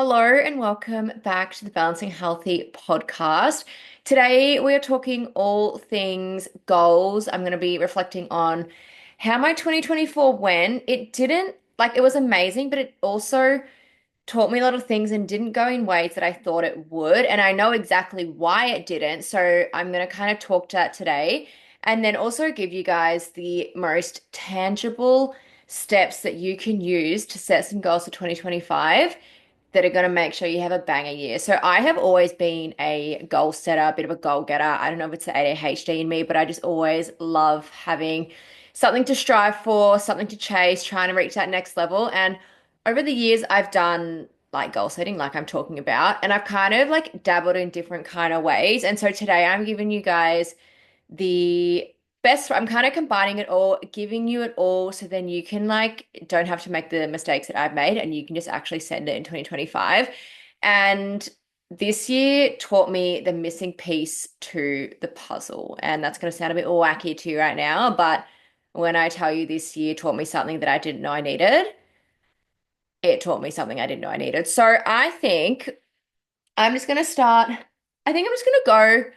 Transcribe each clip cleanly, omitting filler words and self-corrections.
Hello and welcome back to the Balancing Healthy podcast. Today we are talking all things goals. I'm going to be reflecting on how my 2024 went. It didn't, like, it was amazing, but it also taught me a lot of things and didn't go in ways that I thought it would. And I know exactly why it didn't. So I'm going to kind of talk to that today and then also give you guys the most tangible steps that you can use to set some goals for 2025 that are going to make sure you have a banger year. So I have always been a goal setter, a bit of a goal getter. I don't know if it's the ADHD in me, but I just always love having something to strive for, something to chase, trying to reach that next level. And over the years, I've done like goal setting, like I'm talking about, and I've kind of like dabbled in different kind of ways. And so today I'm giving you guys the best. I'm kind of combining it all, giving you it all, so then you can like don't have to make the mistakes that I've made and you can just actually send it in 2025. And this year taught me the missing piece to the puzzle. And that's going to sound a bit wacky to you right now, but when I tell you this year taught me something that I didn't know I needed, it taught me something I didn't know I needed. So I think I'm just going to start. I think I'm just going to go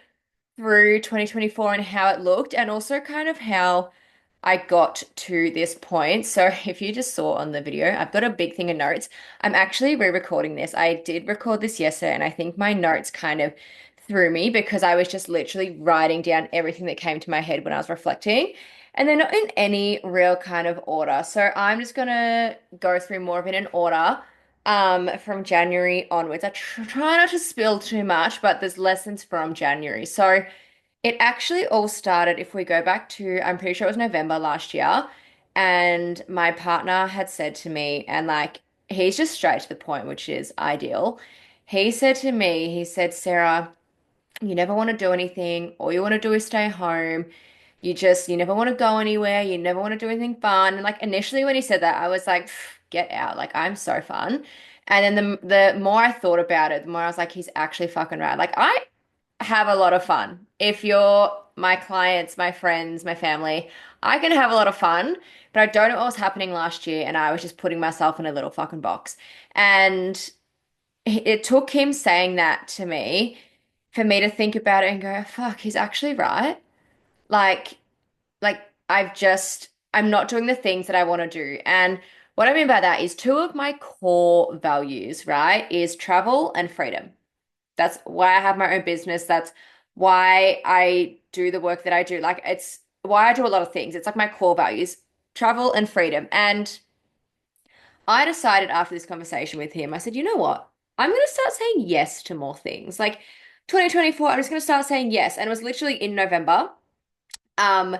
through 2024 and how it looked, and also kind of how I got to this point. So if you just saw on the video, I've got a big thing of notes. I'm actually re-recording this. I did record this yesterday, and I think my notes kind of threw me because I was just literally writing down everything that came to my head when I was reflecting. And they're not in any real kind of order. So I'm just gonna go through more of it in order from January onwards. I try not to spill too much, but there's lessons from January. So it actually all started, if we go back to, I'm pretty sure it was November last year, and my partner had said to me, and like, he's just straight to the point, which is ideal. He said to me, he said, Sarah, you never want to do anything. All you want to do is stay home. You never want to go anywhere. You never want to do anything fun. And like initially when he said that, I was like, "Pff, get out. Like I'm so fun." And then the more I thought about it, the more I was like, he's actually fucking right. Like I have a lot of fun. If you're my clients, my friends, my family, I can have a lot of fun, but I don't know what was happening last year, and I was just putting myself in a little fucking box. And it took him saying that to me for me to think about it and go, fuck, he's actually right. Like, like I'm not doing the things that I want to do. And what I mean by that is two of my core values, right, is travel and freedom. That's why I have my own business. That's why I do the work that I do. Like it's why I do a lot of things. It's like my core values, travel and freedom. And I decided after this conversation with him, I said, you know what? I'm going to start saying yes to more things. Like 2024, I'm just going to start saying yes. And it was literally in November. Um,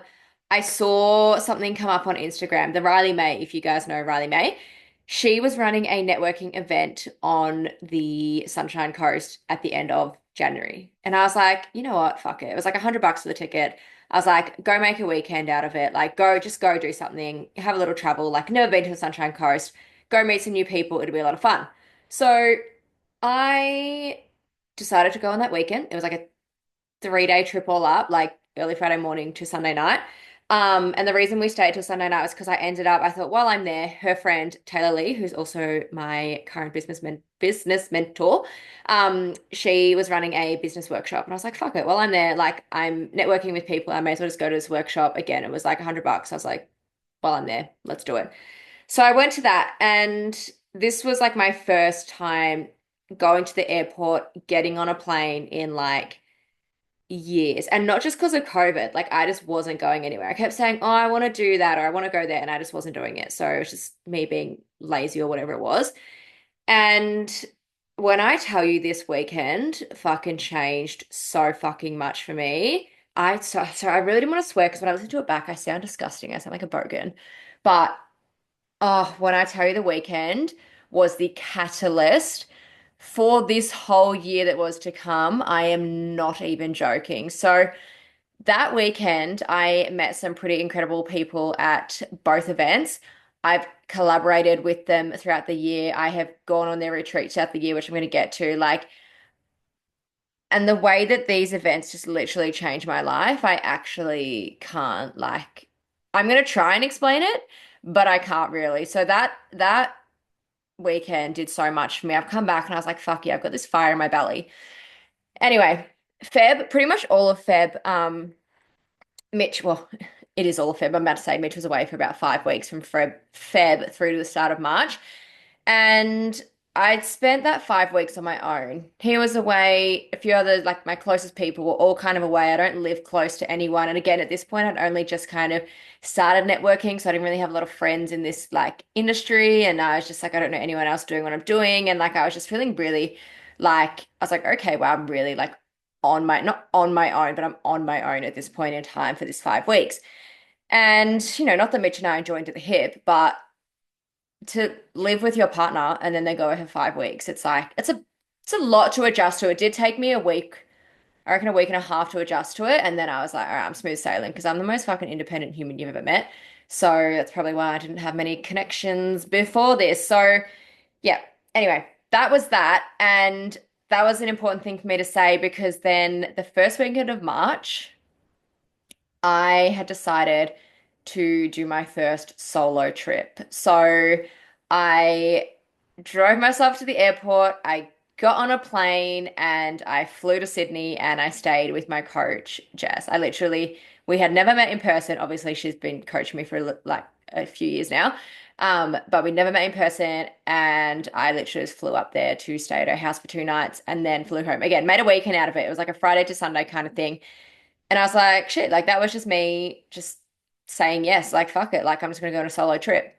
I saw something come up on Instagram, the Riley May, if you guys know Riley May. She was running a networking event on the Sunshine Coast at the end of January. And I was like, you know what? Fuck it. It was like $100 for the ticket. I was like, go make a weekend out of it. Like, just go do something, have a little travel. Like, never been to the Sunshine Coast. Go meet some new people. It'll be a lot of fun. So I decided to go on that weekend. It was like a 3-day trip all up, like early Friday morning to Sunday night. And the reason we stayed till Sunday night was because I thought while I'm there, her friend Taylor Lee, who's also my current business mentor, she was running a business workshop, and I was like, fuck it, while I'm there, like I'm networking with people, I may as well just go to this workshop again. It was like $100. I was like, while I'm there, let's do it. So I went to that, and this was like my first time going to the airport, getting on a plane in like years. And not just because of COVID, like I just wasn't going anywhere. I kept saying, oh, I want to do that or I want to go there, and I just wasn't doing it. So it was just me being lazy or whatever it was. And when I tell you this weekend fucking changed so fucking much for me. I really didn't want to swear because when I listen to it back, I sound disgusting. I sound like a bogan. But oh, when I tell you the weekend was the catalyst for this whole year that was to come, I am not even joking. So that weekend, I met some pretty incredible people at both events. I've collaborated with them throughout the year. I have gone on their retreats throughout the year, which I'm going to get to. Like, and the way that these events just literally changed my life, I actually can't like, I'm going to try and explain it, but I can't really. So that weekend did so much for me. I've come back and I was like, fuck yeah, I've got this fire in my belly. Anyway, Feb, pretty much all of Feb, Mitch, well, it is all of Feb. I'm about to say Mitch was away for about 5 weeks from Feb through to the start of March. And I'd spent that 5 weeks on my own. He was away. A few other, like my closest people were all kind of away. I don't live close to anyone. And again, at this point, I'd only just kind of started networking. So I didn't really have a lot of friends in this like industry. And I was just like, I don't know anyone else doing what I'm doing. And like, I was just feeling really like, I was like, okay, well, I'm really like not on my own, but I'm on my own at this point in time for this 5 weeks. And, not that Mitch and I are joined at the hip, but to live with your partner and then they go over 5 weeks, it's like it's a lot to adjust to. It did take me a week, I reckon a week and a half to adjust to it. And then I was like, all right, I'm smooth sailing because I'm the most fucking independent human you've ever met. So that's probably why I didn't have many connections before this. So yeah, anyway, that was that. And that was an important thing for me to say because then the first weekend of March, I had decided to do my first solo trip. So I drove myself to the airport. I got on a plane and I flew to Sydney and I stayed with my coach, Jess. We had never met in person. Obviously, she's been coaching me for like a few years now. But we never met in person. And I literally just flew up there to stay at her house for 2 nights and then flew home. Again, made a weekend out of it. It was like a Friday to Sunday kind of thing. And I was like, shit, like that was just me just saying yes, like fuck it, like I'm just gonna go on a solo trip.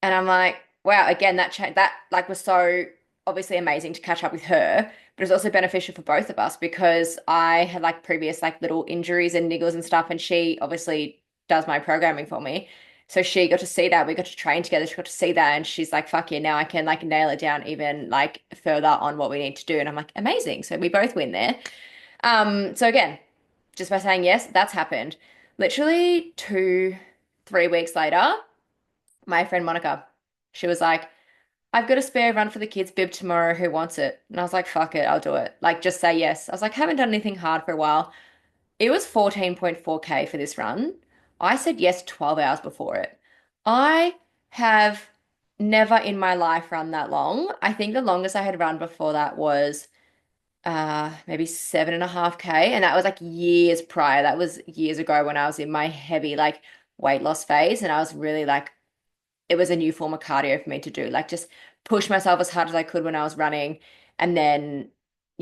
And I'm like, wow, again, that like was so obviously amazing to catch up with her, but it was also beneficial for both of us because I had like previous like little injuries and niggles and stuff, and she obviously does my programming for me. So she got to see that. We got to train together. She got to see that, and she's like, "Fuck yeah!" Now I can like nail it down even like further on what we need to do. And I'm like, amazing. So we both win there. So again, just by saying yes, that's happened. Literally 3 weeks later, my friend Monica, she was like, I've got a spare run for the kids bib tomorrow. Who wants it? And I was like, fuck it, I'll do it. Like, just say yes. I was like, haven't done anything hard for a while. It was 14.4K for this run. I said yes 12 hours before it. I have never in my life run that long. I think the longest I had run before that was maybe 7.5K. And that was like years prior. That was years ago when I was in my heavy like weight loss phase. And I was really like, it was a new form of cardio for me to do. Like just push myself as hard as I could when I was running. And then,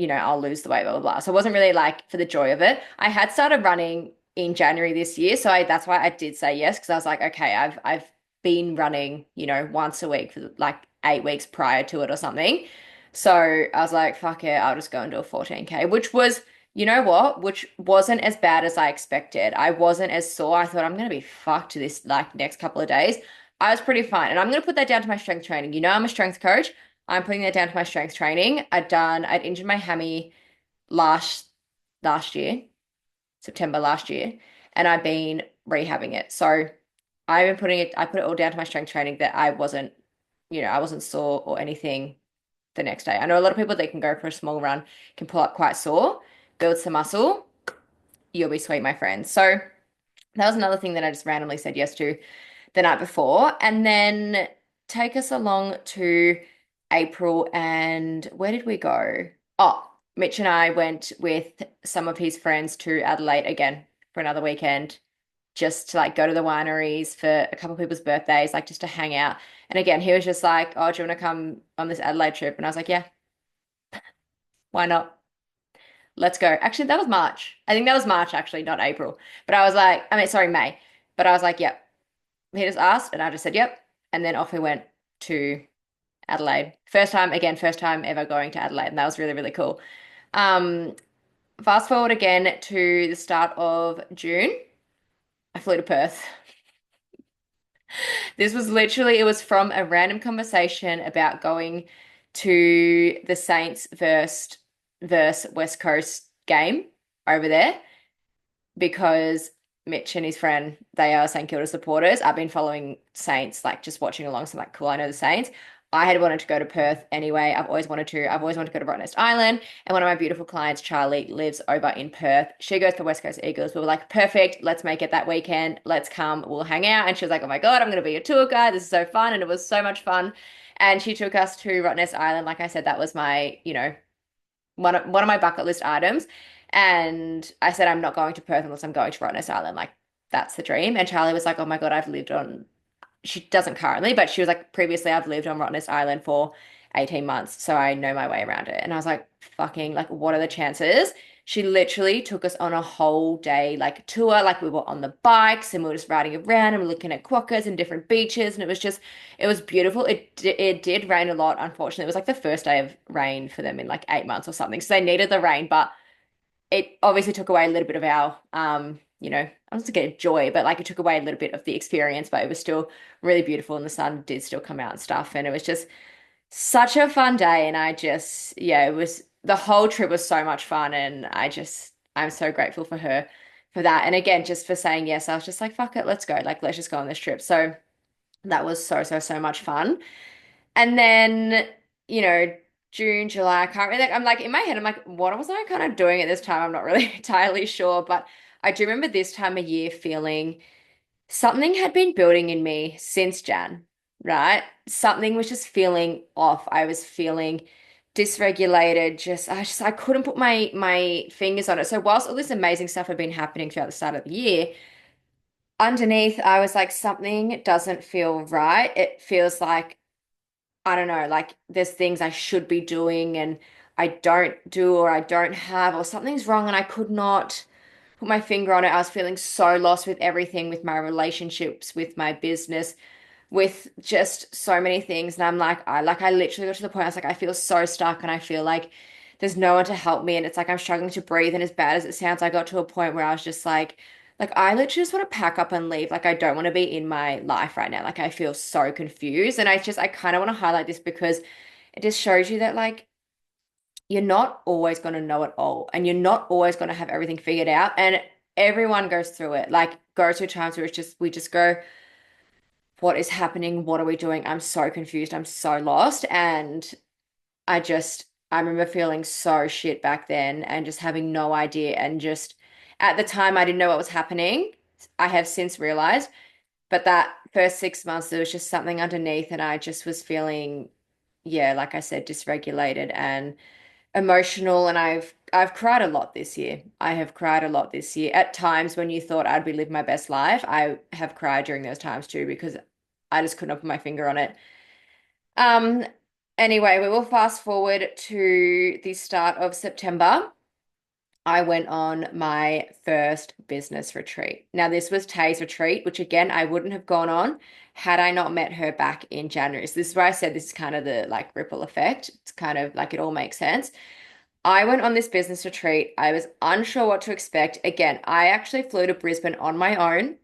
I'll lose the weight, blah, blah, blah. So it wasn't really like for the joy of it. I had started running in January this year. So that's why I did say yes, because I was like, okay, I've been running, once a week for like 8 weeks prior to it or something. So I was like, fuck it, I'll just go and do a 14K, which was, you know what, which wasn't as bad as I expected. I wasn't as sore. I thought I'm gonna be fucked this like next couple of days. I was pretty fine. And I'm gonna put that down to my strength training. I'm a strength coach. I'm putting that down to my strength training. I'd injured my hammy last last year, September last year, and I've been rehabbing it. So I put it all down to my strength training that I wasn't sore or anything the next day. I know a lot of people that can go for a small run can pull up quite sore, build some muscle. You'll be sweet, my friend. So that was another thing that I just randomly said yes to the night before. And then take us along to April. And where did we go? Oh, Mitch and I went with some of his friends to Adelaide again for another weekend, just to like go to the wineries for a couple of people's birthdays, like just to hang out. And again, he was just like, oh, do you want to come on this Adelaide trip? And I was like, yeah, why not? Let's go. Actually, that was March. I think that was March, actually, not April. But I was like, I mean, sorry, May. But I was like, yep. He just asked, and I just said, yep. And then off we went to Adelaide. First time ever going to Adelaide. And that was really, really cool. Um, Fast forward again to the start of June. I flew to Perth. This was literally, it was from a random conversation about going to the Saints versus West Coast game over there because Mitch and his friend, they are St Kilda supporters. I've been following Saints, like just watching along. So I'm like, cool, I know the Saints. I had wanted to go to Perth anyway. I've always wanted to. I've always wanted to go to Rottnest Island. And one of my beautiful clients, Charlie, lives over in Perth. She goes to West Coast Eagles. We were like, perfect. Let's make it that weekend. Let's come. We'll hang out. And she was like, oh my God, I'm going to be a tour guide. This is so fun. And it was so much fun. And she took us to Rottnest Island. Like I said, that was my, one of my bucket list items. And I said, I'm not going to Perth unless I'm going to Rottnest Island. Like, that's the dream. And Charlie was like, oh my God, I've lived on, she doesn't currently, but she was like, previously I've lived on Rottnest Island for 18 months, so I know my way around it. And I was like, fucking, like, what are the chances? She literally took us on a whole day, like, tour. Like, we were on the bikes and we were just riding around and we are looking at quokkas and different beaches. And it was just, it was beautiful. It did rain a lot, unfortunately. It was like the first day of rain for them in like 8 months or something. So they needed the rain, but it obviously took away a little bit of our I was to get joy, but like it took away a little bit of the experience, but it was still really beautiful and the sun did still come out and stuff. And it was just such a fun day. And I just, yeah, it was the whole trip was so much fun. And I'm so grateful for her for that. And again, just for saying yes, I was just like, fuck it, let's go. Like, let's just go on this trip. So that was so much fun. And then, you know, June, July, I can't really, like, I'm like in my head, I'm like, what was I kind of doing at this time? I'm not really entirely sure, but I do remember this time of year feeling something had been building in me since Jan, right? Something was just feeling off. I was feeling dysregulated. I couldn't put my fingers on it. So whilst all this amazing stuff had been happening throughout the start of the year, underneath, I was like, something doesn't feel right. It feels like I don't know, like there's things I should be doing and I don't do or I don't have or something's wrong and I could not put my finger on it. I was feeling so lost with everything, with my relationships, with my business, with just so many things. And I'm I literally got to the point I was like, I feel so stuck and I feel like there's no one to help me and it's like I'm struggling to breathe. And as bad as it sounds, I got to a point where I was just like I literally just want to pack up and leave. Like I don't want to be in my life right now. Like I feel so confused. And I kind of want to highlight this because it just shows you that like you're not always going to know it all and you're not always going to have everything figured out. And everyone goes through it. Like goes through times where we just go, what is happening? What are we doing? I'm so confused. I'm so lost. And I remember feeling so shit back then and just having no idea. And just at the time, I didn't know what was happening. I have since realized, but that first 6 months, there was just something underneath, and I just was feeling, yeah, like I said, dysregulated and emotional. And I've cried a lot this year. I have cried a lot this year. At times when you thought I'd be living my best life, I have cried during those times too because I just couldn't put my finger on it. Um, anyway, we will fast forward to the start of September. I went on my first business retreat. Now, this was Tay's retreat, which again, I wouldn't have gone on had I not met her back in January. So this is where I said this is kind of the like ripple effect. It's kind of like it all makes sense. I went on this business retreat. I was unsure what to expect. Again, I actually flew to Brisbane on my own.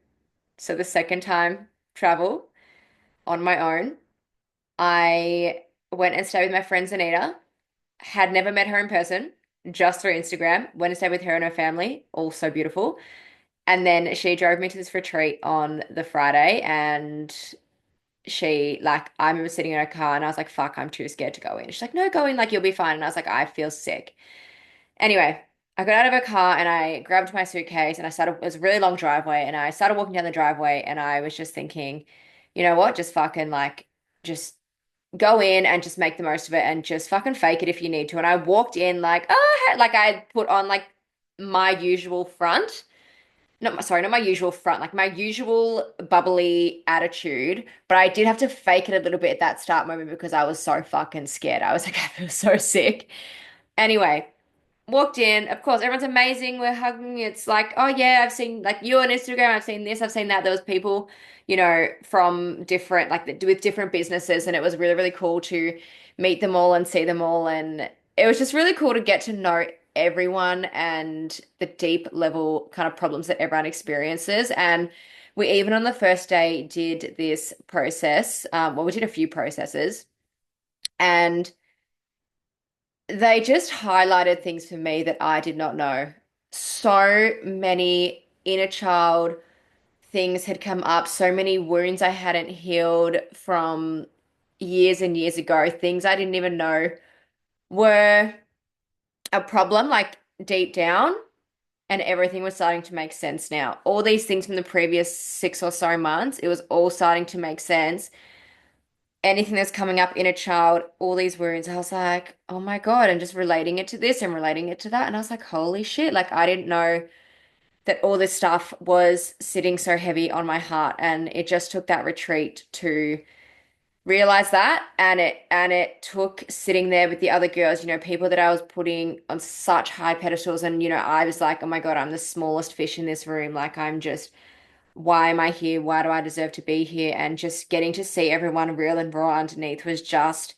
So the second time travel on my own. I went and stayed with my friend Zanita. Had never met her in person, just through Instagram. Went and stayed with her and her family, all so beautiful. And then she drove me to this retreat on the Friday, and I remember sitting in her car and I was like, fuck, I'm too scared to go in. She's like, no, go in, like, you'll be fine. And I was like, I feel sick. Anyway, I got out of her car and I grabbed my suitcase and it was a really long driveway and I started walking down the driveway and I was just thinking, you know what, just fucking like, just go in and just make the most of it and just fucking fake it if you need to. And I walked in like, like I put on like my usual front. Not my usual front, like my usual bubbly attitude. But I did have to fake it a little bit at that start moment because I was so fucking scared. I was like, I feel so sick. Anyway, walked in. Of course, everyone's amazing. We're hugging. It's like, oh yeah, I've seen like you on Instagram. I've seen this. I've seen that. There was people, from different with different businesses, and it was really cool to meet them all and see them all. And it was just really cool to get to know everyone and the deep level kind of problems that everyone experiences. And we even on the first day did this process. Well, we did a few processes, and they just highlighted things for me that I did not know. So many inner child things had come up, so many wounds I hadn't healed from years and years ago, things I didn't even know were a problem, like deep down, and everything was starting to make sense now. All these things from the previous 6 or so months, it was all starting to make sense. anything that's coming up in a child, all these wounds. I was like, oh my God, and just relating it to this and relating it to that. And I was like, holy shit, like I didn't know that all this stuff was sitting so heavy on my heart. And it just took that retreat to realize that. And it took sitting there with the other girls, people that I was putting on such high pedestals. And, I was like, oh my God, I'm the smallest fish in this room. Like I'm just why am I here? Why do I deserve to be here? And just getting to see everyone real and raw underneath was just,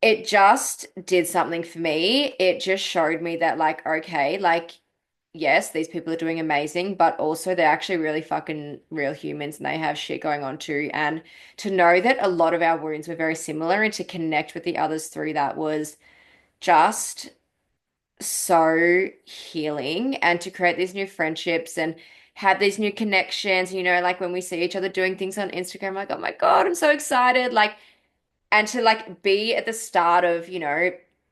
it just did something for me. It just showed me that, like, okay, like, yes, these people are doing amazing, but also they're actually really fucking real humans and they have shit going on too. And to know that a lot of our wounds were very similar and to connect with the others through that was just so healing, and to create these new friendships and have these new connections, like when we see each other doing things on Instagram, like, oh my God, I'm so excited. Like, and to like be at the start of,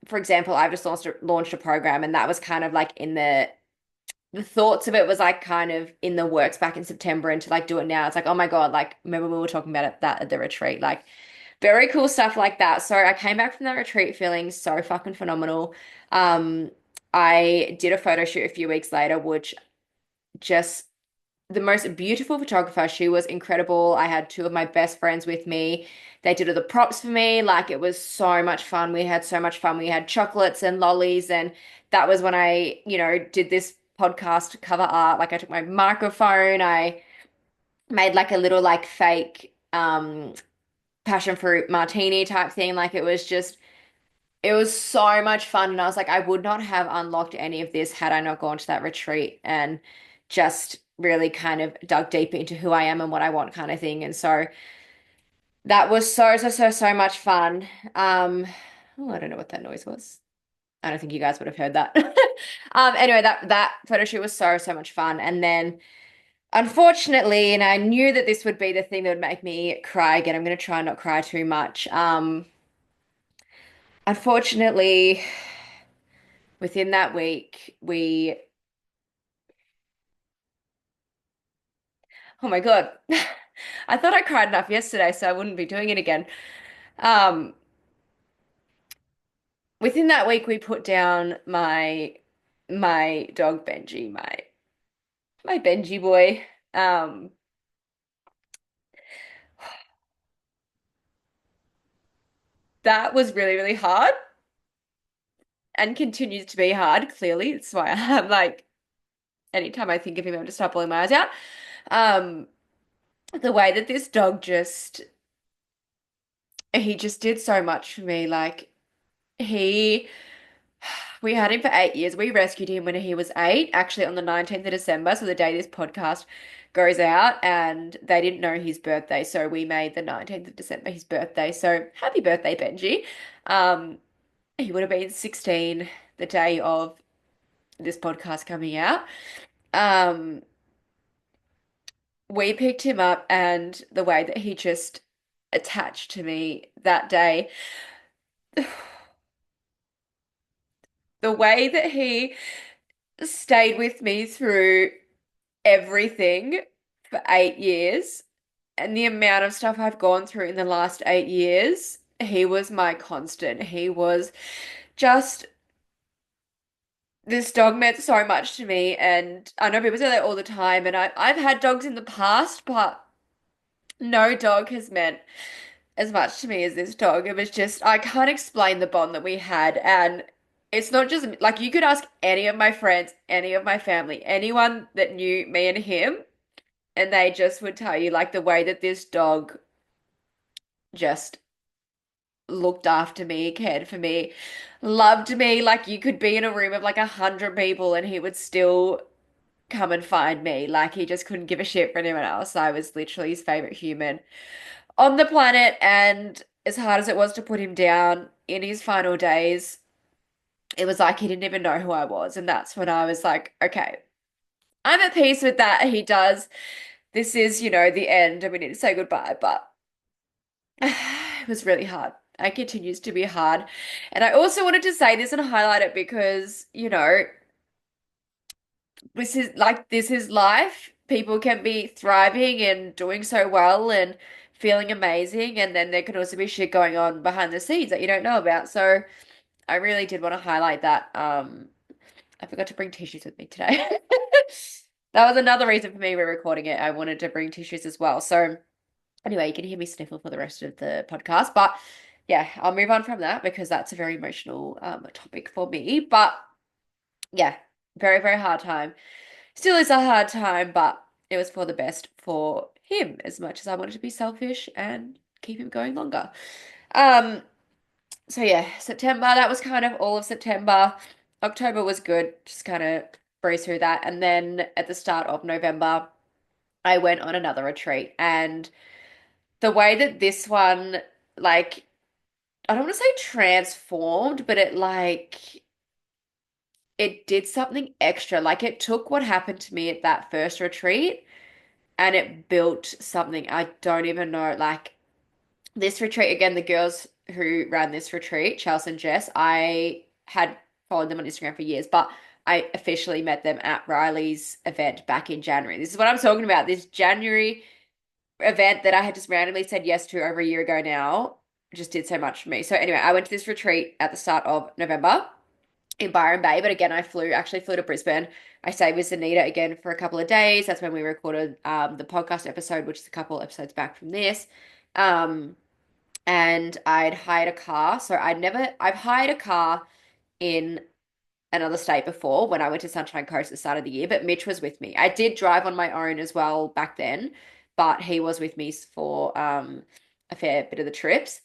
for example, I've just launched a program, and that was kind of like in the thoughts of it was like kind of in the works back in September, and to like do it now, it's like, oh my God, like remember we were talking about that at the retreat, like very cool stuff like that. So I came back from that retreat feeling so fucking phenomenal. Um, I did a photo shoot a few weeks later, which just the most beautiful photographer. She was incredible. I had two of my best friends with me. They did all the props for me. Like it was so much fun. We had so much fun. We had chocolates and lollies, and that was when I, did this podcast cover art. Like I took my microphone, I made like a little like fake passion fruit martini type thing. Like it was so much fun. And I was like, I would not have unlocked any of this had I not gone to that retreat and just really kind of dug deep into who I am and what I want kind of thing. And so that was so, so, so, so much fun. Um, oh, I don't know what that noise was. I don't think you guys would have heard that. Anyway, that photo shoot was so, so much fun. And then unfortunately, and I knew that this would be the thing that would make me cry again. I'm going to try and not cry too much. Unfortunately, within that week, oh my God, I thought I cried enough yesterday, so I wouldn't be doing it again. Um, Within that week, we put down my dog Benji, my Benji boy. Um, that was really, really hard and continues to be hard. Clearly, it's why I'm like, anytime I think of him, I'm just start pulling my eyes out. Um, the way that this dog just he just did so much for me. Like he we had him for 8 years. We rescued him when he was eight, actually on the 19th of December, so the day this podcast goes out, and they didn't know his birthday, so we made the 19th of December his birthday. So happy birthday, Benji. Um, he would have been 16 the day of this podcast coming out. Um, we picked him up, and the way that he just attached to me that day, the way that he stayed with me through everything for 8 years, and the amount of stuff I've gone through in the last 8 years, he was my constant. He was just, this dog meant so much to me. And I know people say that all the time, and I've had dogs in the past, but no dog has meant as much to me as this dog. It was just, I can't explain the bond that we had. And it's not just like you could ask any of my friends, any of my family, anyone that knew me and him, and they just would tell you like the way that this dog just looked after me, cared for me, loved me. Like you could be in a room of like 100 people and he would still come and find me. Like he just couldn't give a shit for anyone else. I was literally his favorite human on the planet. And as hard as it was to put him down in his final days, it was like he didn't even know who I was. And that's when I was like, okay, I'm at peace with that. He does. This is, the end and we need to say goodbye. But it was really hard. It continues to be hard. And I also wanted to say this and highlight it because, this is life. People can be thriving and doing so well and feeling amazing, and then there could also be shit going on behind the scenes that you don't know about. So I really did want to highlight that. I forgot to bring tissues with me today. That was another reason for me re-recording it. I wanted to bring tissues as well. So anyway, you can hear me sniffle for the rest of the podcast. But yeah, I'll move on from that because that's a very emotional topic for me. But yeah, very, very hard time. Still is a hard time, but it was for the best for him as much as I wanted to be selfish and keep him going longer. Um, so yeah, September, that was kind of all of September. October was good, just kind of breeze through that. And then at the start of November, I went on another retreat. And the way that this one, like, I don't want to say transformed, but it did something extra. Like, it took what happened to me at that first retreat and it built something I don't even know. Like, this retreat, again, the girls who ran this retreat, Chelsea and Jess, I had followed them on Instagram for years, but I officially met them at Riley's event back in January. This is what I'm talking about. This January event that I had just randomly said yes to over a year ago now just did so much for me. So anyway, I went to this retreat at the start of November in Byron Bay, but again, actually flew to Brisbane. I stayed with Zanita again for a couple of days. That's when we recorded the podcast episode, which is a couple episodes back from this. Um, and I'd hired a car. So I've hired a car in another state before when I went to Sunshine Coast at the start of the year, but Mitch was with me. I did drive on my own as well back then, but he was with me for a fair bit of the trips.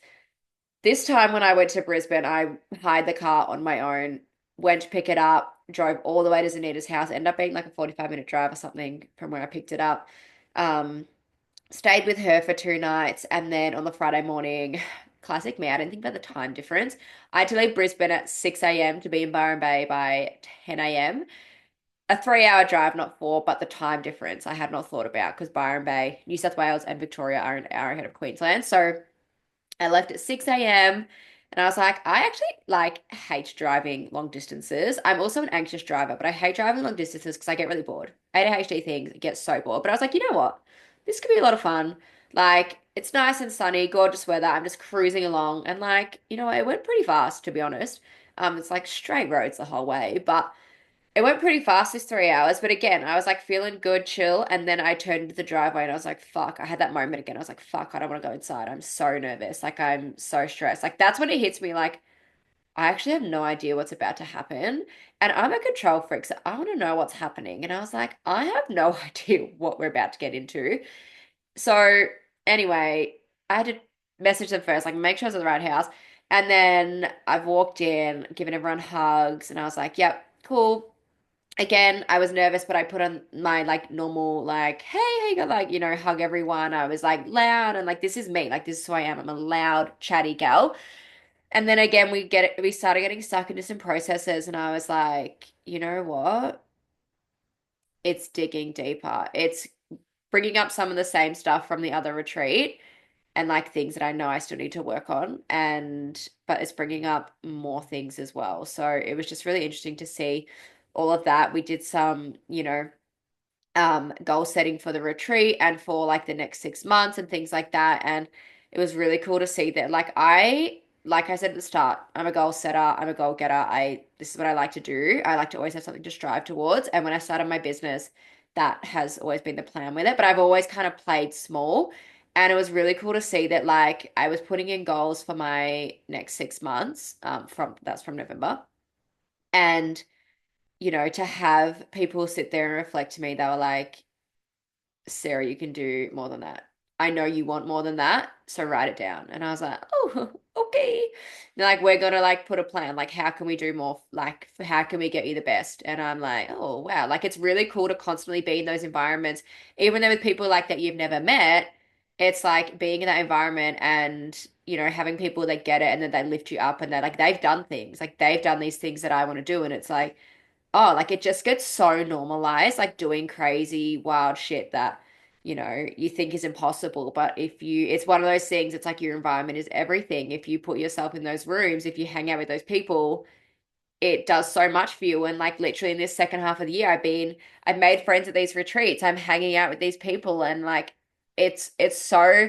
This time when I went to Brisbane, I hired the car on my own, went to pick it up, drove all the way to Zanita's house, ended up being like a 45-minute drive or something from where I picked it up. Um, Stayed with her for 2 nights, and then on the Friday morning, classic me, I didn't think about the time difference. I had to leave Brisbane at 6 a.m. to be in Byron Bay by 10 a.m. A 3 hour drive, not four, but the time difference I had not thought about because Byron Bay, New South Wales, and Victoria are an hour ahead of Queensland. So I left at 6 a.m. and I was like, I actually like hate driving long distances. I'm also an anxious driver, but I hate driving long distances because I get really bored. ADHD things get so bored. But I was like, you know what? This could be a lot of fun. Like, it's nice and sunny, gorgeous weather. I'm just cruising along and like, it went pretty fast to be honest. It's like straight roads the whole way, but it went pretty fast this 3 hours, but again, I was like feeling good, chill, and then I turned into the driveway and I was like, fuck, I had that moment again. I was like, fuck, I don't want to go inside. I'm so nervous. Like I'm so stressed. Like that's when it hits me like I actually have no idea what's about to happen. And I'm a control freak, so I want to know what's happening. And I was like, I have no idea what we're about to get into. So anyway, I had to message them first, like make sure it's at the right house. And then I've walked in, given everyone hugs, and I was like, yep, cool. Again, I was nervous, but I put on my like normal, like, hey, how you go, like, hug everyone. I was like loud and like, this is me. Like, this is who I am. I'm a loud, chatty gal. And then again, we started getting stuck into some processes, and I was like, you know what? It's digging deeper. It's bringing up some of the same stuff from the other retreat and like things that I know I still need to work on. But it's bringing up more things as well. So it was just really interesting to see all of that. We did some, goal setting for the retreat and for like the next 6 months and things like that. And it was really cool to see that like I said at the start, I'm a goal setter, I'm a goal getter. This is what I like to do. I like to always have something to strive towards. And when I started my business, that has always been the plan with it. But I've always kind of played small. And it was really cool to see that like I was putting in goals for my next 6 months, from November. And to have people sit there and reflect to me, they were like, Sarah, you can do more than that. I know you want more than that, so write it down. And I was like, oh, okay. They're like, we're gonna like put a plan. Like, how can we do more? Like, how can we get you the best? And I'm like, oh wow. Like it's really cool to constantly be in those environments, even though with people like that you've never met. It's like being in that environment and having people that get it and then they lift you up and they're like they've done things. Like they've done these things that I want to do. And it's like, oh, like it just gets so normalized, like doing crazy, wild shit that, you think is impossible. But it's one of those things, it's like your environment is everything. If you put yourself in those rooms, if you hang out with those people, it does so much for you. And like literally in this second half of the year, I've made friends at these retreats. I'm hanging out with these people and like it's so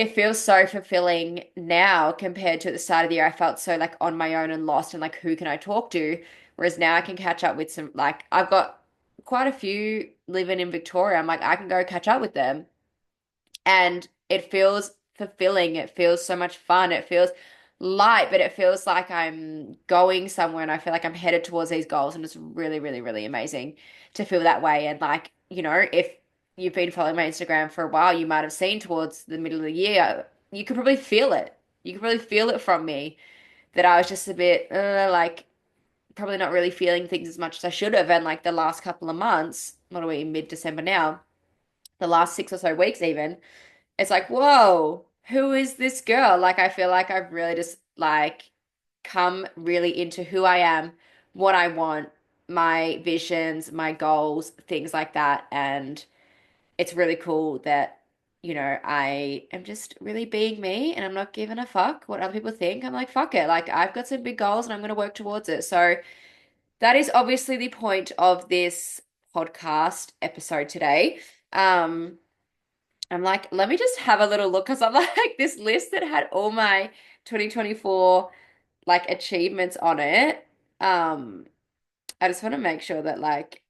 it feels so fulfilling now compared to at the start of the year. I felt so like on my own and lost and like who can I talk to? Whereas now I can catch up with some like I've got quite a few living in Victoria. I'm like I can go catch up with them and it feels fulfilling. It feels so much fun. It feels light, but it feels like I'm going somewhere and I feel like I'm headed towards these goals. And it's really, really, really amazing to feel that way. And like, if you've been following my Instagram for a while, you might have seen towards the middle of the year, you could probably feel it. You could probably feel it from me that I was just a bit like probably not really feeling things as much as I should have. And like the last couple of months, what are we, mid-December now? The last 6 or so weeks even it's like, whoa, who is this girl? Like, I feel like I've really just like come really into who I am, what I want, my visions, my goals, things like that. And it's really cool that, I am just really being me and I'm not giving a fuck what other people think. I'm like, fuck it. Like, I've got some big goals and I'm going to work towards it. So that is obviously the point of this podcast episode today. Um, I'm like, let me just have a little look because I'm like this list that had all my 2024 like achievements on it. Um, I just want to make sure that like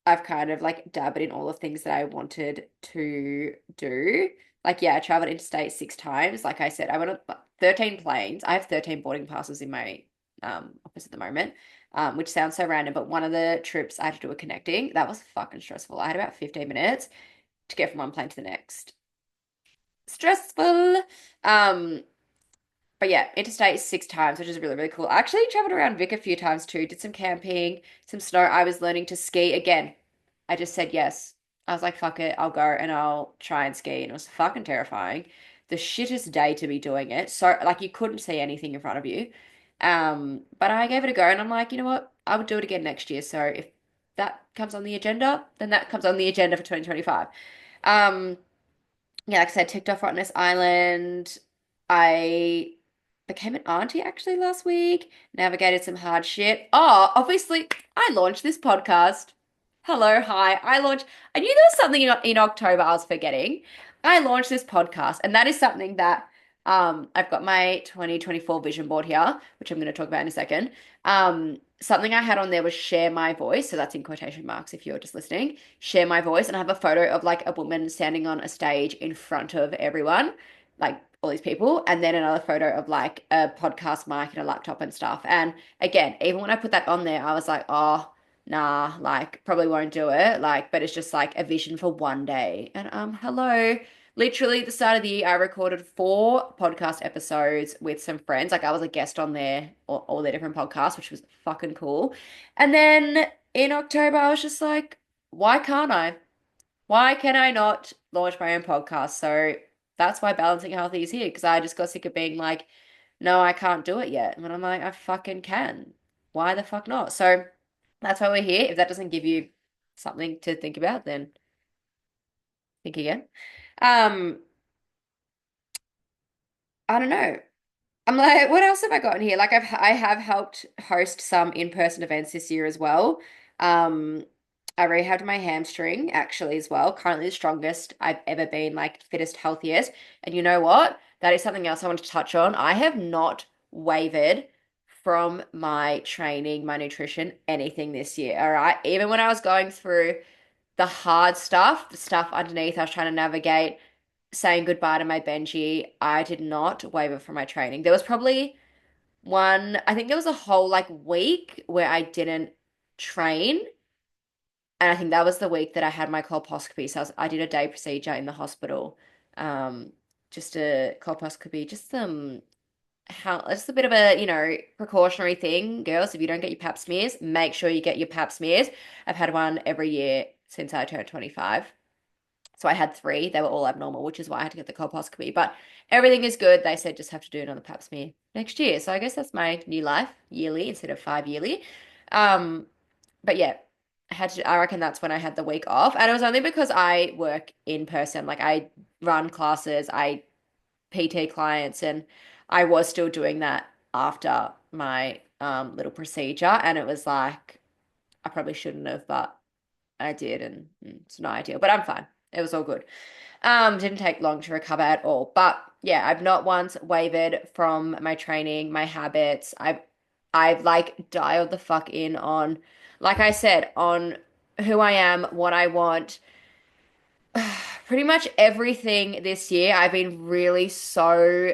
I've kind of like dabbled in all the things that I wanted to do. Like, yeah, I traveled interstate 6 times. Like I said, I went on 13 planes. I have 13 boarding passes in my office at the moment, which sounds so random, but one of the trips I had to do a connecting. That was fucking stressful. I had about 15 minutes to get from one plane to the next stressful. Um, but yeah, interstate 6 times, which is really, really cool. I actually traveled around Vic a few times too, did some camping, some snow. I was learning to ski again. I just said yes. I was like, fuck it, I'll go and I'll try and ski. And it was fucking terrifying. The shittest day to be doing it. So like you couldn't see anything in front of you. But I gave it a go and I'm like, you know what? I would do it again next year. So if that comes on the agenda, then that comes on the agenda for 2025. Um, yeah, like I said, ticked off Rottnest Island. I became an auntie actually last week, navigated some hard shit. Oh, obviously, I launched this podcast. Hello, hi. I knew there was something in October I was forgetting. I launched this podcast, and that is something that I've got my 2024 vision board here, which I'm going to talk about in a second. Something I had on there was share my voice. So that's in quotation marks if you're just listening. Share my voice. And I have a photo of like a woman standing on a stage in front of everyone, like all these people. And then another photo of like a podcast mic and a laptop and stuff. And again, even when I put that on there, I was like, oh, nah, like probably won't do it. Like, but it's just like a vision for one day. And hello. Literally, at the start of the year, I recorded 4 podcast episodes with some friends. Like, I was a guest on there, all their different podcasts, which was fucking cool. And then in October, I was just like, why can't I? Why can I not launch my own podcast? So that's why Balancing Healthy is here, because I just got sick of being like, no, I can't do it yet. And I'm like, I fucking can. Why the fuck not? So that's why we're here. If that doesn't give you something to think about, then think again. Um, I don't know. I'm like, what else have I got in here? Like I have helped host some in-person events this year as well. Um, I rehabbed my hamstring actually as well. Currently the strongest I've ever been, like fittest, healthiest. And you know what? That is something else I want to touch on. I have not wavered from my training, my nutrition, anything this year. All right. Even when I was going through the hard stuff, the stuff underneath, I was trying to navigate saying goodbye to my Benji, I did not waver from my training. There was probably I think there was a whole like week where I didn't train. And I think that was the week that I had my colposcopy. So I did a day procedure in the hospital. Um, just a colposcopy, just a bit of a, precautionary thing, girls. If you don't get your pap smears, make sure you get your pap smears. I've had one every year since I turned 25. So I had 3. They were all abnormal, which is why I had to get the colposcopy. But everything is good. They said just have to do another pap smear next year. So I guess that's my new life, yearly instead of 5 yearly. Um, but yeah, I reckon that's when I had the week off. And it was only because I work in person. Like I run classes, I PT clients, and I was still doing that after my little procedure. And it was like I probably shouldn't have, but I did, and it's not ideal. But I'm fine. It was all good. Didn't take long to recover at all. But yeah, I've not once wavered from my training, my habits. I've like dialed the fuck in on, like I said, on who I am, what I want. Pretty much everything this year. I've been really so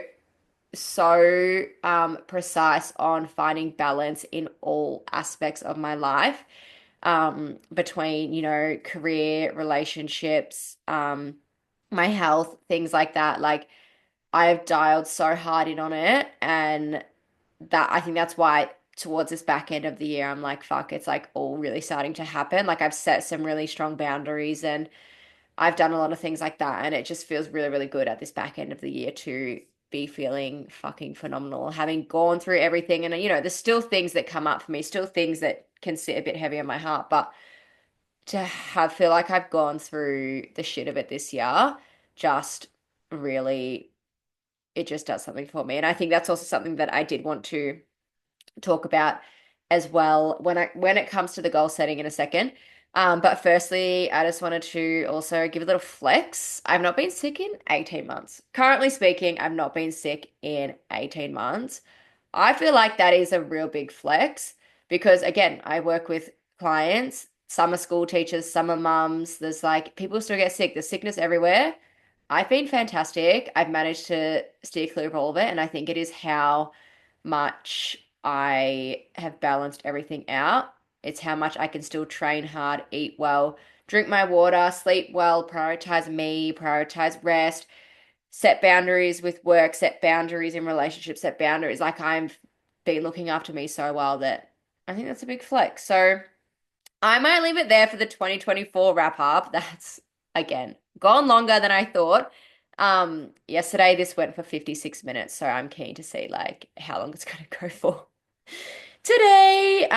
precise on finding balance in all aspects of my life. Between, career, relationships, my health, things like that. Like I've dialed so hard in on it, and that I think that's why towards this back end of the year, I'm like, fuck, it's like all really starting to happen. Like I've set some really strong boundaries and I've done a lot of things like that, and it just feels really, really good at this back end of the year to be feeling fucking phenomenal, having gone through everything. And there's still things that come up for me, still things that can sit a bit heavy on my heart, but to have feel like I've gone through the shit of it this year, just really, it just does something for me. And I think that's also something that I did want to talk about as well when it comes to the goal setting in a second. But firstly, I just wanted to also give a little flex. I've not been sick in 18 months. Currently speaking, I've not been sick in 18 months. I feel like that is a real big flex because again, I work with clients, some are school teachers, some are mums. There's like people still get sick. There's sickness everywhere. I've been fantastic. I've managed to steer clear of all of it, and I think it is how much I have balanced everything out. It's how much I can still train hard, eat well, drink my water, sleep well, prioritize me, prioritize rest, set boundaries with work, set boundaries in relationships, set boundaries. Like I've been looking after me so well that I think that's a big flex. So I might leave it there for the 2024 wrap up. That's again gone longer than I thought. Yesterday this went for 56 minutes, so I'm keen to see like how long it's gonna go for. Today,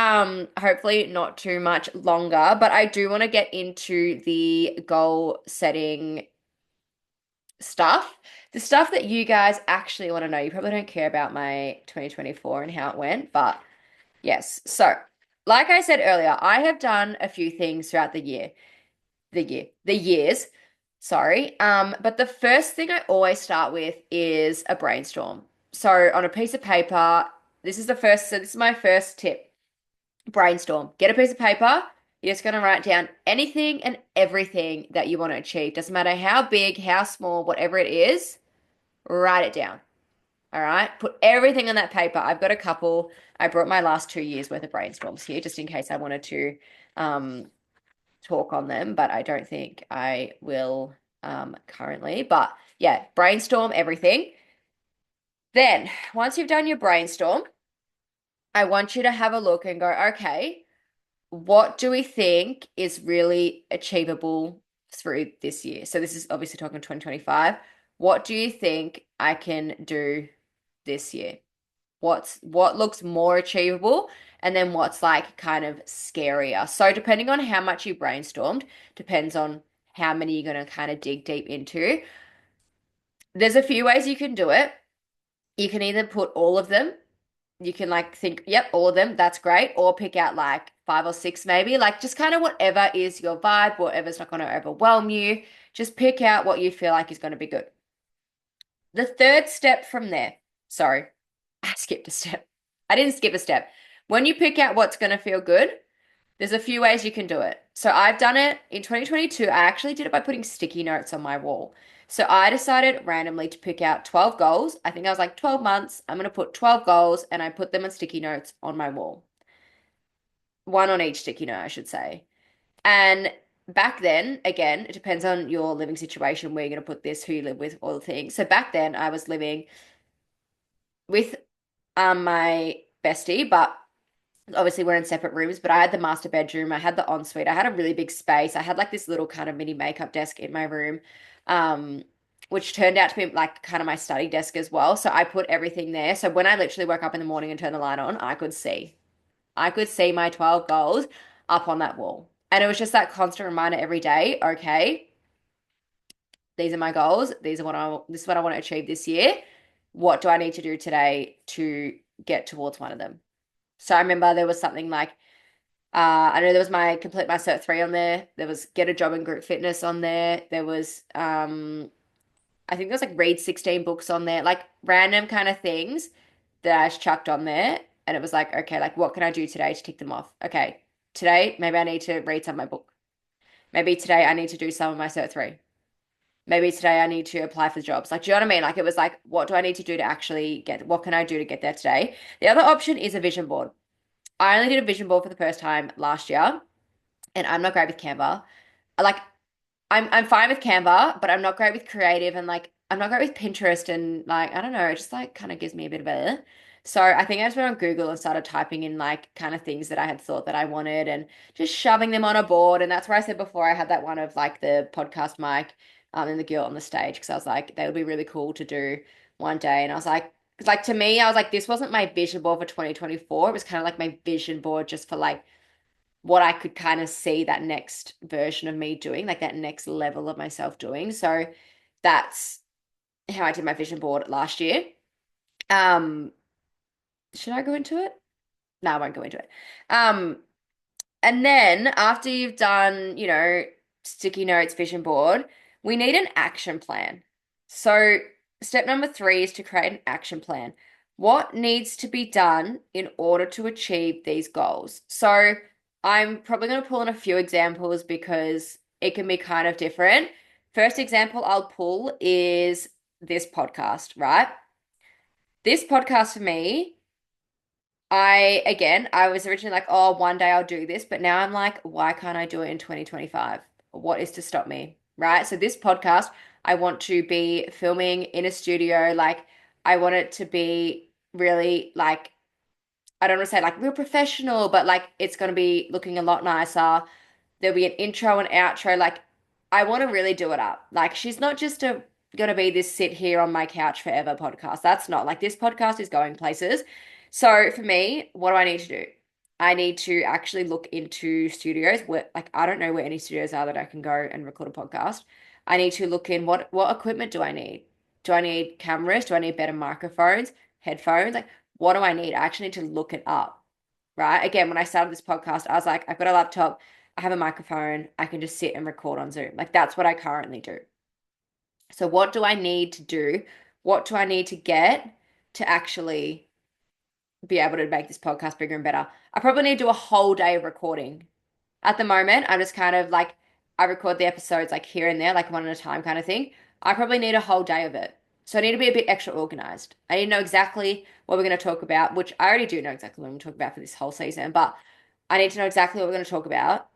hopefully not too much longer, but I do want to get into the goal setting stuff. The stuff that you guys actually want to know. You probably don't care about my 2024 and how it went, but yes. So, like I said earlier, I have done a few things throughout the years. Sorry. But the first thing I always start with is a brainstorm. So on a piece of paper, this is my first tip. Brainstorm. Get a piece of paper. You're just going to write down anything and everything that you want to achieve. Doesn't matter how big, how small, whatever it is, write it down. All right. Put everything on that paper. I've got a couple. I brought my last 2 years worth of brainstorms here just in case I wanted to talk on them, but I don't think I will currently. But yeah, brainstorm everything. Then, once you've done your brainstorm, I want you to have a look and go, okay, what do we think is really achievable through this year? So this is obviously talking 2025. What do you think I can do this year? What looks more achievable and then what's like kind of scarier. So depending on how much you brainstormed, depends on how many you're going to kind of dig deep into. There's a few ways you can do it. You can either put all of them. You can like think, yep, all of them, that's great, or pick out like five or six maybe, like just kind of whatever is your vibe, whatever's not going to overwhelm you. Just pick out what you feel like is going to be good. The third step from there, sorry, I skipped a step. I didn't skip a step. When you pick out what's going to feel good, there's a few ways you can do it. So I've done it in 2022. I actually did it by putting sticky notes on my wall. So I decided randomly to pick out 12 goals. I think I was like 12 months. I'm going to put 12 goals and I put them on sticky notes on my wall. One on each sticky note, I should say. And back then, again, it depends on your living situation, where you're going to put this, who you live with, all the things. So back then I was living with my bestie, but obviously we're in separate rooms, but I had the master bedroom, I had the ensuite, I had a really big space. I had like this little kind of mini makeup desk in my room, which turned out to be like kind of my study desk as well. So I put everything there. So when I literally woke up in the morning and turned the light on, I could see. I could see my 12 goals up on that wall. And it was just that constant reminder every day, okay, these are my goals. This is what I want to achieve this year. What do I need to do today to get towards one of them? So I remember there was something like I know there was my complete my cert three on there. There was get a job in group fitness on there. There was I think there's like read 16 books on there, like random kind of things that I just chucked on there. And it was like, okay, like what can I do today to tick them off? Okay, today maybe I need to read some of my book. Maybe today I need to do some of my cert three. Maybe today I need to apply for jobs. Like, do you know what I mean? Like it was like, what do I need to do to actually get, what can I do to get there today? The other option is a vision board. I only did a vision board for the first time last year, and I'm not great with Canva. Like I'm fine with Canva, but I'm not great with creative and like I'm not great with Pinterest and like I don't know, it just like kind of gives me a bit of a so I think I just went on Google and started typing in like kind of things that I had thought that I wanted and just shoving them on a board. And that's where I said before I had that one of like the podcast mic and the girl on the stage because I was like, they would be really cool to do one day. And I was like, 'cause, like to me, I was like, this wasn't my vision board for 2024. It was kind of like my vision board just for like what I could kind of see that next version of me doing, like that next level of myself doing. So that's how I did my vision board last year. Um, should I go into it? No, I won't go into it. Um, and then after you've done, sticky notes, vision board, we need an action plan. So step number three is to create an action plan. What needs to be done in order to achieve these goals? So I'm probably going to pull in a few examples because it can be kind of different. First example I'll pull is this podcast, right? This podcast for me I was originally like, oh, one day I'll do this, but now I'm like, why can't I do it in 2025? What is to stop me? Right? So this podcast, I want to be filming in a studio. Like, I want it to be really like, I don't want to say like real professional, but like it's going to be looking a lot nicer. There'll be an intro and outro. Like, I want to really do it up. Like, she's not just gonna be this sit here on my couch forever podcast. That's not like this podcast is going places. So for me, what do I need to do? I need to actually look into studios where like I don't know where any studios are that I can go and record a podcast. I need to look in what equipment do I need? Do I need cameras? Do I need better microphones, headphones? Like, what do I need? I actually need to look it up. Right? Again, when I started this podcast, I was like, I've got a laptop, I have a microphone, I can just sit and record on Zoom. Like that's what I currently do. So what do I need to do? What do I need to get to actually be able to make this podcast bigger and better? I probably need to do a whole day of recording. At the moment, I'm just kind of like I record the episodes like here and there, like one at a time kind of thing. I probably need a whole day of it. So I need to be a bit extra organized. I need to know exactly what we're going to talk about, which I already do know exactly what we're going to talk about for this whole season, but I need to know exactly what we're going to talk about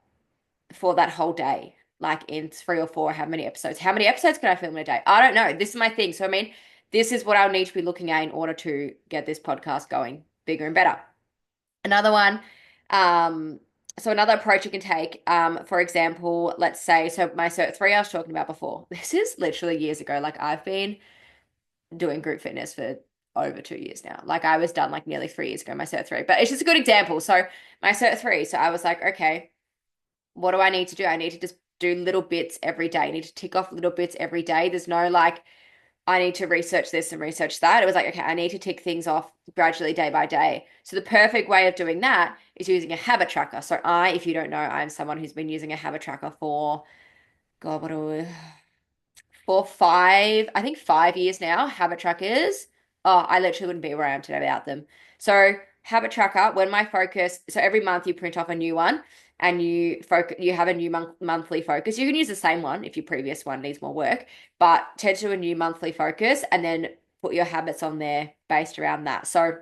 for that whole day, like in three or four, how many episodes? How many episodes can I film in a day? I don't know. This is my thing. So, I mean, this is what I'll need to be looking at in order to get this podcast going bigger and better. Another one, um, so another approach you can take, for example, let's say, so my cert three I was talking about before. This is literally years ago. Like I've been doing group fitness for over 2 years now. Like I was done like nearly 3 years ago, my cert three, but it's just a good example. So my cert three, so I was like, okay, what do I need to do? I need to just do little bits every day. I need to tick off little bits every day. There's no like, I need to research this and research that. It was like, okay, I need to tick things off gradually day by day. So the perfect way of doing that is using a habit tracker. So if you don't know, I'm someone who's been using a habit tracker for, God, what are we? 4, 5, I think 5 years now, habit trackers. Oh, I literally wouldn't be where I am today without them. So habit tracker, when my focus, so every month you print off a new one and you have a new monthly focus. You can use the same one if your previous one needs more work, but tend to do a new monthly focus and then put your habits on there based around that. So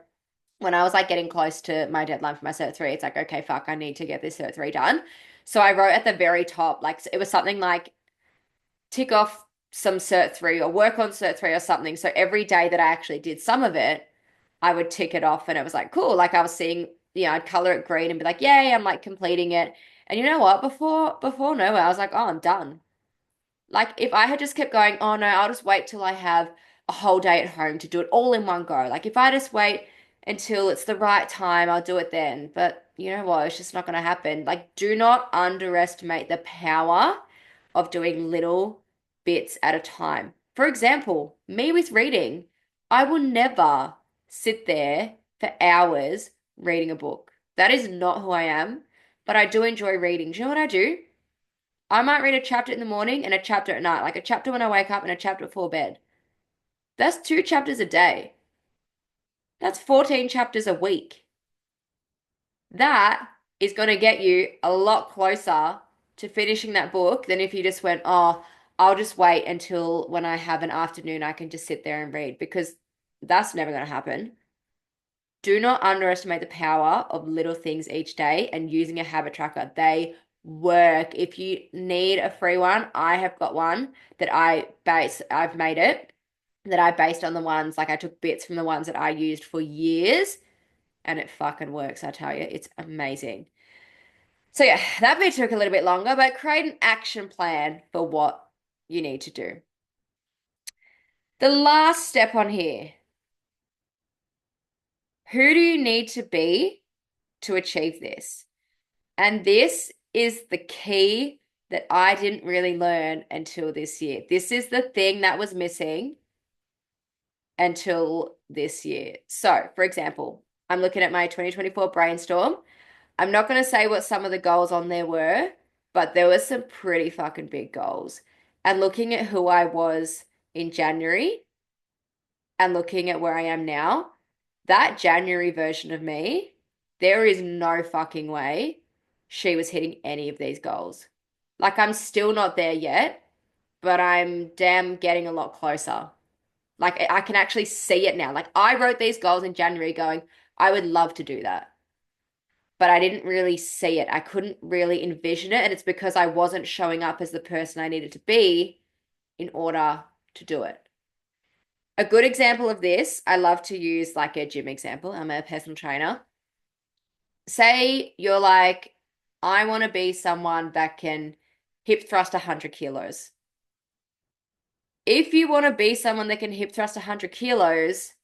when I was like getting close to my deadline for my cert three, it's like, okay, fuck, I need to get this cert three done. So I wrote at the very top, like it was something like tick off some cert three or work on cert three or something. So every day that I actually did some of it, I would tick it off and it was like cool. Like I was seeing, I'd color it green and be like, yay, I'm like completing it. And you know what? Before nowhere, I was like, oh, I'm done. Like if I had just kept going, oh no, I'll just wait till I have a whole day at home to do it all in one go. Like if I just wait until it's the right time, I'll do it then. But you know what? It's just not going to happen. Like do not underestimate the power of doing little bits at a time. For example, me with reading, I will never sit there for hours reading a book. That is not who I am. but I do enjoy reading. Do you know what I do? I might read a chapter in the morning and a chapter at night, like a chapter when I wake up and a chapter before bed. That's 2 chapters a day. That's 14 chapters a week. That is going to get you a lot closer to finishing that book than if you just went, oh, I'll just wait until when I have an afternoon, I can just sit there and read, because that's never going to happen. Do not underestimate the power of little things each day and using a habit tracker. They work. If you need a free one, I have got one that I've made it, that I based on the ones, like I took bits from the ones that I used for years, and it fucking works, I tell you. It's amazing. So yeah, that bit took a little bit longer, but create an action plan for what you need to do. The last step on here, who do you need to be to achieve this? And this is the key that I didn't really learn until this year. This is the thing that was missing until this year. So, for example, I'm looking at my 2024 brainstorm. I'm not going to say what some of the goals on there were, but there were some pretty fucking big goals. And looking at who I was in January and looking at where I am now, that January version of me, there is no fucking way she was hitting any of these goals. Like, I'm still not there yet, but I'm damn getting a lot closer. Like, I can actually see it now. Like, I wrote these goals in January going, I would love to do that, but I didn't really see it. I couldn't really envision it. And it's because I wasn't showing up as the person I needed to be in order to do it. A good example of this, I love to use like a gym example. I'm a personal trainer. Say you're like, I want to be someone that can hip thrust 100 kilos. If you want to be someone that can hip thrust 100 kilos,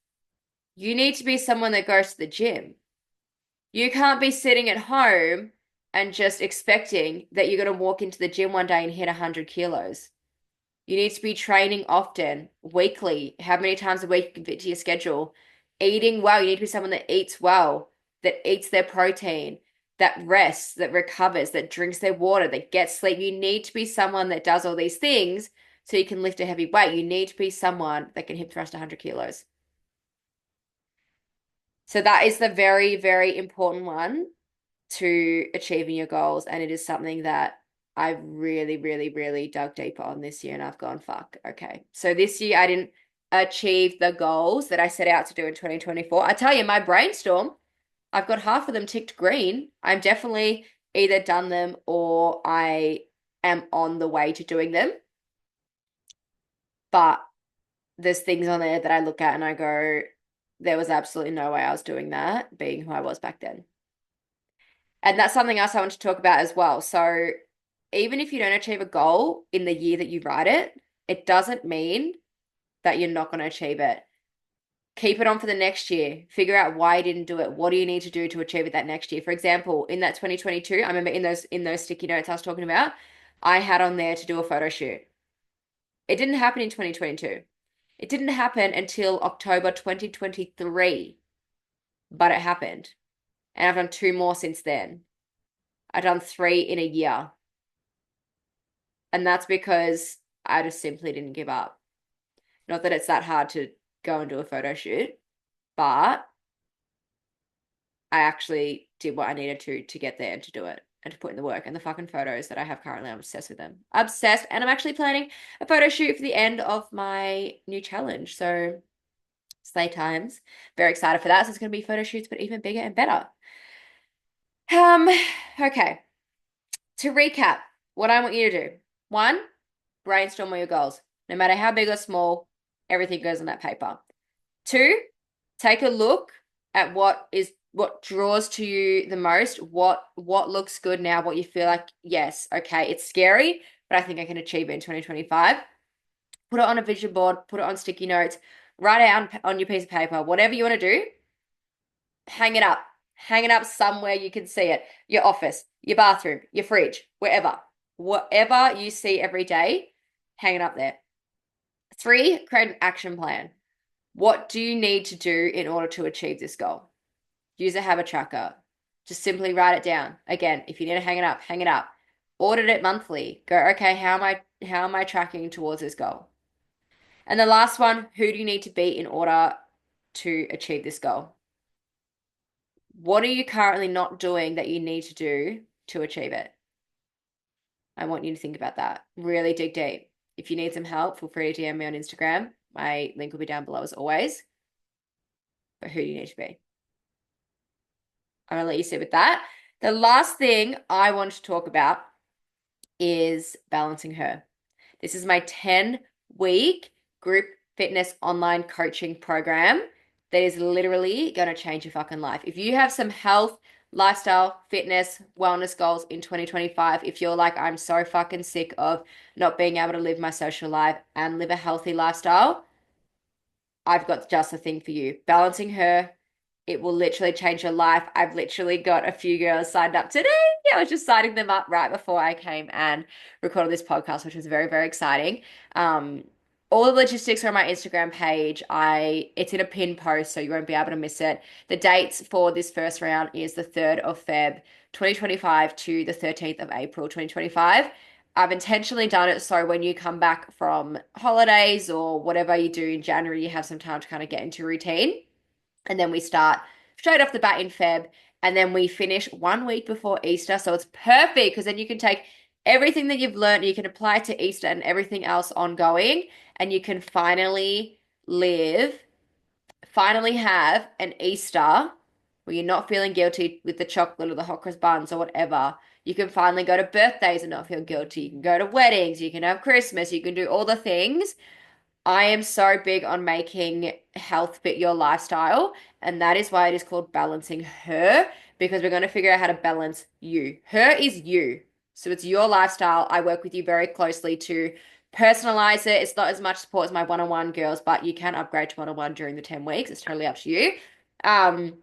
you need to be someone that goes to the gym. You can't be sitting at home and just expecting that you're going to walk into the gym one day and hit 100 kilos. You need to be training often, weekly, how many times a week you can fit to your schedule. Eating well. You need to be someone that eats well, that eats their protein, that rests, that recovers, that drinks their water, that gets sleep. You need to be someone that does all these things so you can lift a heavy weight. You need to be someone that can hip thrust 100 kilos. So that is the very, very important one to achieving your goals. And it is something that I've really, really, really dug deeper on this year. And I've gone, fuck, okay. So this year I didn't achieve the goals that I set out to do in 2024. I tell you, my brainstorm, I've got half of them ticked green. I'm definitely either done them or I am on the way to doing them. But there's things on there that I look at and I go, there was absolutely no way I was doing that, being who I was back then. And that's something else I want to talk about as well. So even if you don't achieve a goal in the year that you write it, it doesn't mean that you're not going to achieve it. Keep it on for the next year. Figure out why you didn't do it. What do you need to do to achieve it that next year? For example, in that 2022, I remember in those sticky notes I was talking about, I had on there to do a photo shoot. It didn't happen in 2022. It didn't happen until October 2023, but it happened. And I've done 2 more since then. I've done 3 in a year. And that's because I just simply didn't give up. Not that it's that hard to go and do a photo shoot, but I actually did what I needed to get there and to do it and to put in the work. And the fucking photos that I have currently, I'm obsessed with them. Obsessed. And I'm actually planning a photo shoot for the end of my new challenge. So slay times. Very excited for that. So it's going to be photo shoots, but even bigger and better. Okay. To recap, what I want you to do. 1, brainstorm all your goals. No matter how big or small, everything goes on that paper. 2, take a look at what draws to you the most, what looks good now, what you feel like, yes, okay, it's scary, but I think I can achieve it in 2025. Put it on a vision board, put it on sticky notes, write it on your piece of paper, whatever you want to do, hang it up. Hang it up somewhere you can see it. Your office, your bathroom, your fridge, wherever. Whatever you see every day, hang it up there. 3, create an action plan. What do you need to do in order to achieve this goal? Use a habit tracker. Just simply write it down. Again, if you need to hang it up, hang it up. Audit it monthly. Go, okay, how am I tracking towards this goal? And the last one, who do you need to be in order to achieve this goal? What are you currently not doing that you need to do to achieve it? I want you to think about that. Really dig deep. If you need some help, feel free to DM me on Instagram. My link will be down below as always. But who do you need to be? I'm gonna let you sit with that. The last thing I want to talk about is balancing her. This is my 10-week group fitness online coaching program that is literally going to change your fucking life. If you have some health, lifestyle, fitness, wellness goals in 2025, if you're like, I'm so fucking sick of not being able to live my social life and live a healthy lifestyle, I've got just the thing for you. Balancing her, it will literally change your life. I've literally got a few girls signed up today. I was just signing them up right before I came and recorded this podcast, which was very, very exciting. Um, all the logistics are on my Instagram page. It's in a pin post, so you won't be able to miss it. The dates for this first round is the 3rd of Feb 2025 to the 13th of April 2025. I've intentionally done it so when you come back from holidays or whatever you do in January, you have some time to kind of get into routine. And then we start straight off the bat in Feb. And then we finish 1 week before Easter. So it's perfect because then you can take everything that you've learned, you can apply it to Easter and everything else ongoing. And you can finally have an Easter where you're not feeling guilty with the chocolate or the hot cross buns or whatever. You can finally go to birthdays and not feel guilty. You can go to weddings, you can have Christmas, you can do all the things. I am so big on making health fit your lifestyle, and that is why it is called balancing her, because we're going to figure out how to balance you. Her is you. So it's your lifestyle. I work with you very closely to personalize it. It's not as much support as my one-on-one girls, but you can upgrade to one-on-one during the 10 weeks. It's totally up to you. Um,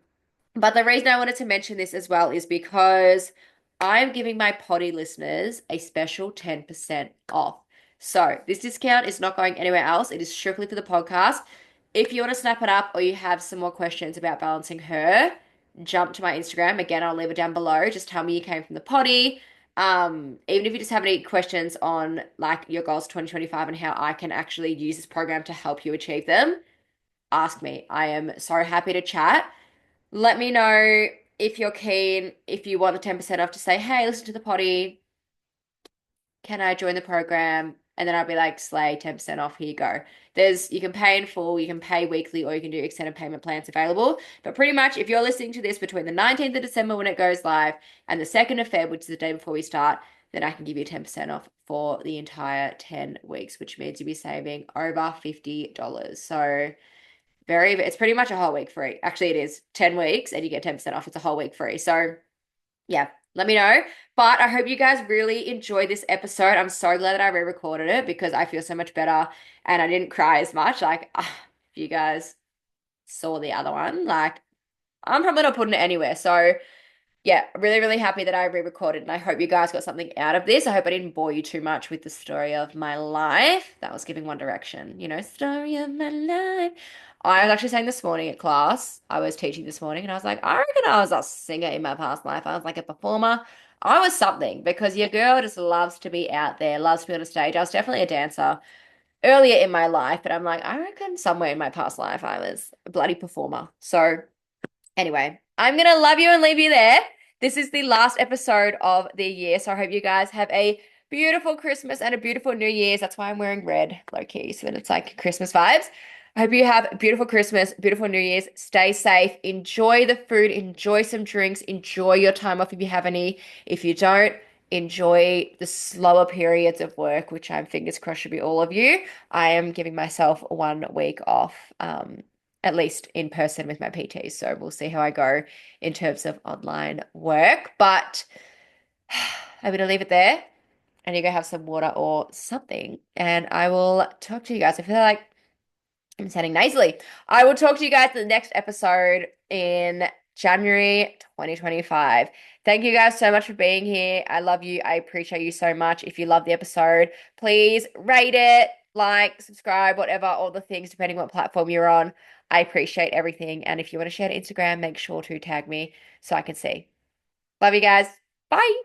but the reason I wanted to mention this as well is because I'm giving my potty listeners a special 10% off. So this discount is not going anywhere else. It is strictly for the podcast. If you want to snap it up or you have some more questions about balancing her, jump to my Instagram. Again, I'll leave it down below. Just tell me you came from the potty. Even if you just have any questions on like your goals 2025 and how I can actually use this program to help you achieve them, ask me. I am so happy to chat. Let me know if you're keen, if you want the 10% off to say, hey, listen to the potty. Can I join the program? And then I'll be like, slay, 10% off, here you go. You can pay in full, you can pay weekly, or you can do extended payment plans available. But pretty much, if you're listening to this between the 19th of December when it goes live and the 2nd of Feb, which is the day before we start, then I can give you 10% off for the entire 10 weeks, which means you'll be saving over $50. So it's pretty much a whole week free. Actually, it is 10 weeks and you get 10% off. It's a whole week free. So yeah, let me know. But I hope you guys really enjoyed this episode. I'm so glad that I re-recorded it because I feel so much better and I didn't cry as much. Like, if you guys saw the other one, like, I'm probably not putting it anywhere. So yeah, really, really happy that I re-recorded and I hope you guys got something out of this. I hope I didn't bore you too much with the story of my life. That was giving One Direction, story of my life. I was actually saying this morning at class, I was teaching this morning and I was like, I reckon I was a singer in my past life. I was like a performer. I was something because your girl just loves to be out there, loves to be on a stage. I was definitely a dancer earlier in my life, but I'm like, I reckon somewhere in my past life I was a bloody performer. So anyway, I'm gonna love you and leave you there. This is the last episode of the year, so I hope you guys have a beautiful Christmas and a beautiful New Year's. That's why I'm wearing red, low key, so that it's like Christmas vibes. I hope you have a beautiful Christmas, beautiful New Year's. Stay safe, enjoy the food, enjoy some drinks, enjoy your time off if you have any. If you don't, enjoy the slower periods of work, which I'm fingers crossed should be all of you. I am giving myself 1 week off. At least in person with my PTs. So we'll see how I go in terms of online work. But I'm going to leave it there and you go have some water or something. And I will talk to you guys. I feel like I'm sounding nasally. I will talk to you guys in the next episode in January 2025. Thank you guys so much for being here. I love you. I appreciate you so much. If you love the episode, please rate it, like, subscribe, whatever, all the things, depending what platform you're on. I appreciate everything. And if you want to share to Instagram, make sure to tag me so I can see. Love you guys. Bye.